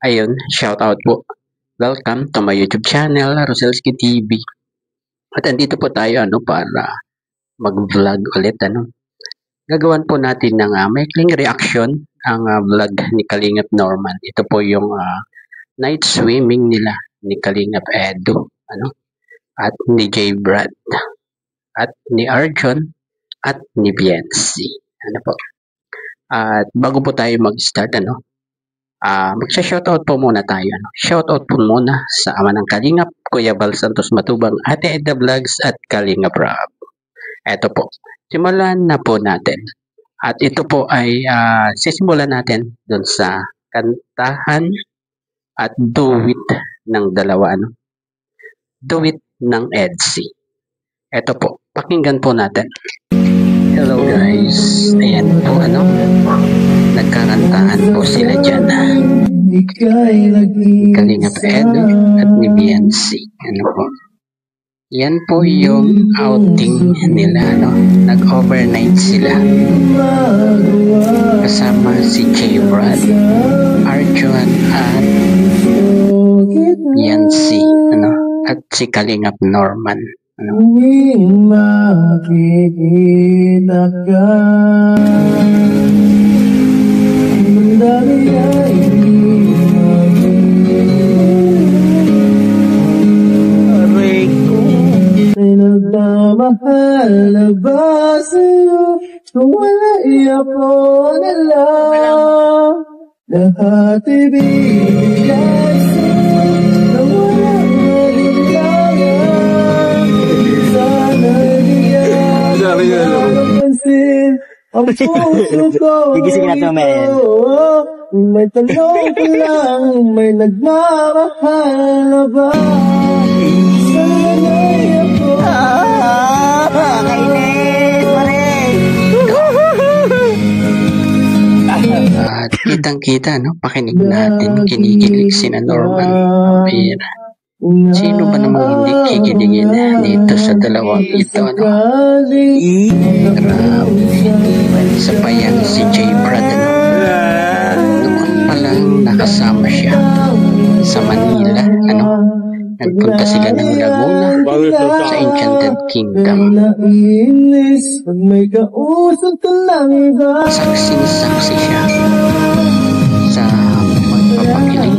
Ayun, shout out po. Welcome to my YouTube channel, Roselski TV. At andito po tayo para mag-vlog ulit. Gagawan po natin ng maikling reaction ang vlog ni Kalingap Norman. Ito po yung night swimming nila ni Kalingap Edu. At ni J. Brad. At ni Arjon. At ni Biensi. Po. At bago po tayo mag-start, magsha-shoutout po muna tayo. Shoutout po muna sa ama ng Kalingap, Kuya Val Santos Matubang, Ate Edda Vlogs at Kalingap Rob. Eto po, simulan na po natin. At ito po ay sisimulan natin doon sa kantahan at duet ng dalawa. Duet ng Edsy. Eto po, pakinggan po natin. Hello guys, ayan po nagkakantahan po sila dyan. Kalingap Edu at ni Biensi. Po. Yan po yung outing nila. Nag-overnight sila. Kasama si J. Brad, Arjon at Biensi. At si Kalingap Norman. Makikita ka nagmamahal na ba sa'yo kung wala ako na lang lahat ibigay sa'yo na wala maligayang sana bigyan ang puso ko may tanong ko lang may nagmamahal na ba sana'y ako at kitang-kita, pakinig natin, kinikilig sina Norman. Ayan. Sino ba namang hindi kikiligin dito sa dalawang ito, Grabe. Sa payang si J. Brad, noon pa lang nakasama siya sa Manila, nagpunta sila ng Laguna sa Enchanted Kingdom. Saksi siya sa magpapakilig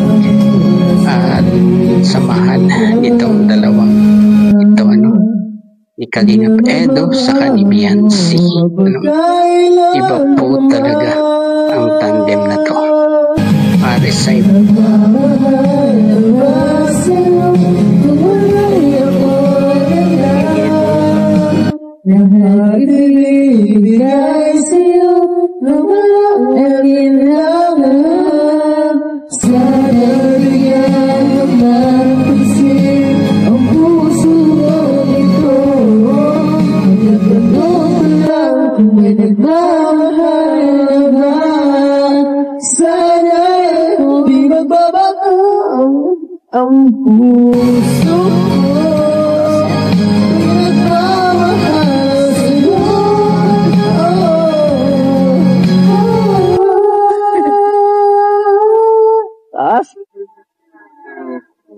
at samahan nitong dalawang ito ni Kalingap Edu sa ni Biensi. Iba po talaga ang tandem na to. Para sa iba. Ibigay sa'yo na walang alinlangan sana bigyan ng mapansin ang puso mo ito magkatanong ko lang kung may nagmamahal na ba sana di magbabago ang puso ko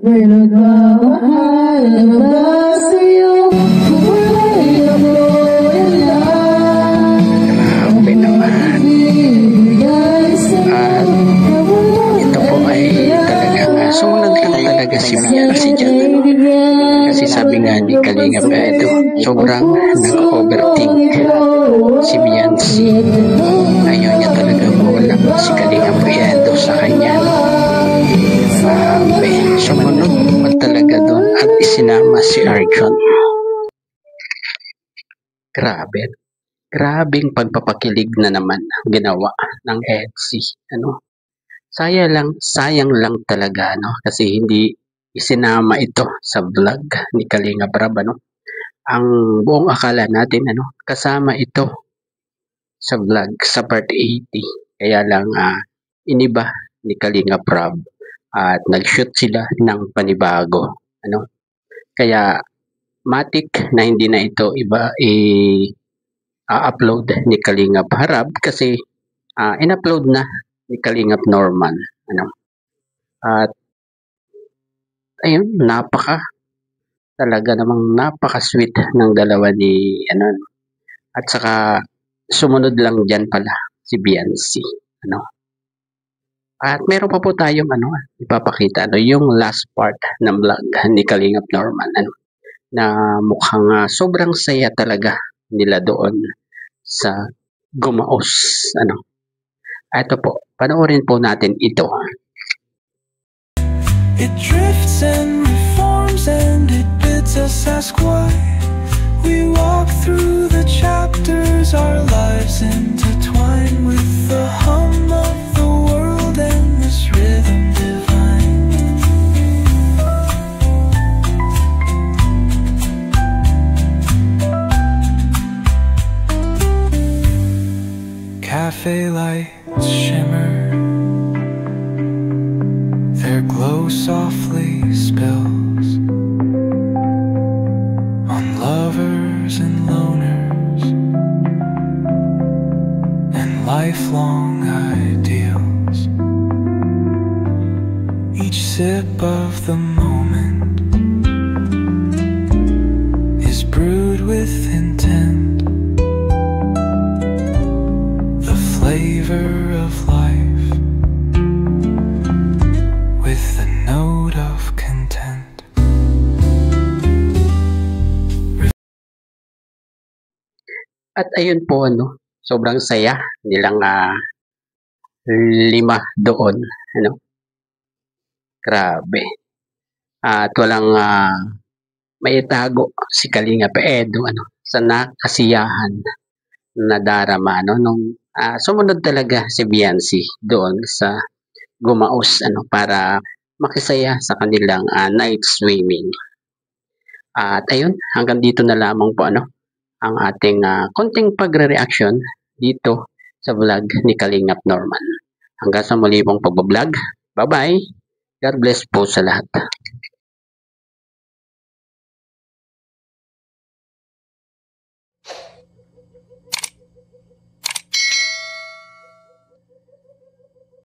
may nagmamahal na ba sa'yo kung wala'y ako lang Grabe naman. At ito po ay talagang sumunod lang talaga si Biensi dyan. Kasi sabi nga ni Kalingap Edu, sobrang nag-overthink si Biensi. Ayaw niya talaga mawala si Kalingap Edu sa kanya. Sumunod pa talaga doon at isinama si Arjon. Grabing pagpapakilig na naman ang ginawa ng Edsy. Sayang lang talaga kasi hindi isinama ito sa vlog ni Kalingap Rob. Ang buong akala natin kasama ito sa vlog sa part 80. Kaya lang iniba ni Kalingap Rob. At nag-shoot sila ng panibago. Kaya matik na hindi na ito i-upload ni Kalingap Rob kasi in-upload na ni Kalingap Norman. At ayun, talaga namang napaka-sweet ng dalawa ni ano. At saka sumunod lang diyan pala si Biancy, ano. At meron pa po tayong ano, ipapakita ano, yung last part ng vlog ni Kalingap Norman ano, na mukhang sobrang saya talaga nila doon sa Gumaos ano. Ito po, panoorin po natin ito. It drifts and reforms and it bids us ask why. We walk through the chapters, our lives intertwine with the hum of the world and this rhythm divine. Cafe lights shimmer, their glow softly spills on lovers and loners and lifelong ideals. Each sip of the moment is brewed with intent, the flavor of life with a note of content. At ayun po ano, sobrang saya nilang 5 doon ano. Grabe. At walang maitago si Kalingap Edo ano, sa kasiyahan na darama ano, nung sumunod talaga si Biancy doon sa Gumaos ano, para makisaya sa kanilang night swimming. At ayun, hanggang dito na lamang po ano, ang ating konting pagre-reaction dito sa vlog ni Kalingap Norman. Hanggang sa muli pong pagbablog. Bye-bye. God bless po sa lahat.